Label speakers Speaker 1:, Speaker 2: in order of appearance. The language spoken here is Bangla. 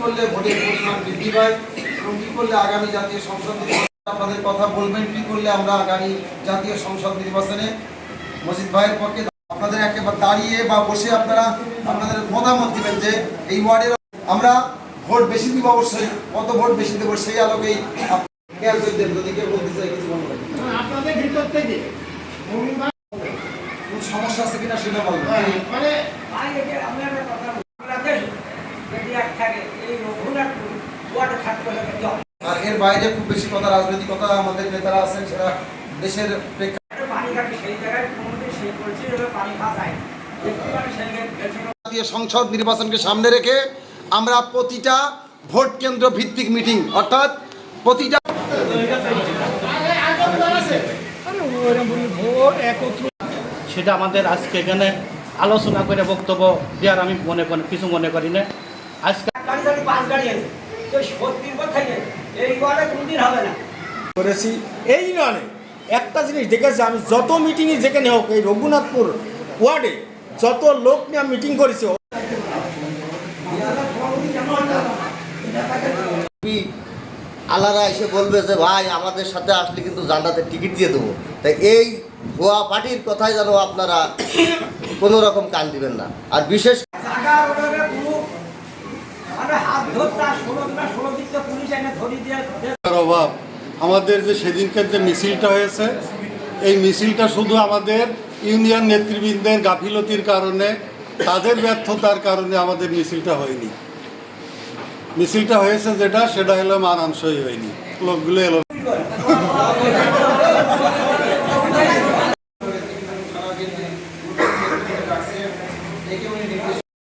Speaker 1: করলে ভোটের পরিমাণ বৃদ্ধি পায় এবং কী করলে আগামী জাতীয় সংসদ নির্বাচনে আপনাদের কথা বলবেন, কী করলে আমরা আগামী জাতীয় সংসদ নির্বাচনে মজিদ ভাইয়ের পক্ষে আপনাদের একেবারে দাঁড়িয়ে বা বসে আপনারা আপনাদের মতামত দিবেন যে এই ওয়ার্ডের আমরা ভোট বেশি দিব, অবশ্যই কত ভোট বেশি দেবো সেই আলোকেই খেয়াল করে দেন। যদি কেউ বলতে চাই কিছু বলবেন,
Speaker 2: আপনাদের ভিতর থেকে
Speaker 1: কোন সমস্যা আছে কিনা সেটা বলবেন।
Speaker 2: মানে
Speaker 1: আর এর বাইরে খুব বেশি কথা রাজনৈতিক কথা আমাদের নেতারা আছেন সেটা দেশের জাতীয় সংসদ নির্বাচনকে সামনে রেখে আমরা প্রতিটা ভোট কেন্দ্র ভিত্তিক মিটিং অর্থাৎ প্রতিটা
Speaker 3: সেটা আমাদের আজকে এখানে আলোচনা করে বক্তব্য দেওয়ার আমি কিছু মনে করি না। আজকে
Speaker 2: করেছি এই নয় একটা জিনিস দেখেছি আমি, যত মিটিংই যেখানে হোক এই রঘুনাথপুর ওয়ার্ডে যত লোক নিয়ে মিটিং করেছি
Speaker 4: আলারা এসে বলবে যে ভাই আমাদের সাথে আসলে কিন্তু জান্নাতের টিকিট দিয়ে দেবো, তাই এই ভুয়া পার্টির কথাই যেন আপনারা কোনো রকম কান দিবেন না। আর বিশেষ
Speaker 5: অভাব আমাদের যে সেদিনকার যে মিছিলটা হয়েছে এই মিছিলটা শুধু আমাদের ইউনিয়ন নেতৃবৃন্দের গাফিলতির কারণে, তাদের ব্যর্থতার কারণে আমাদের মিছিলটা হয়নি। মিছিলটা হয়েছে সেটা হলো মানানসই হয়নি, লোকগুলো এলো।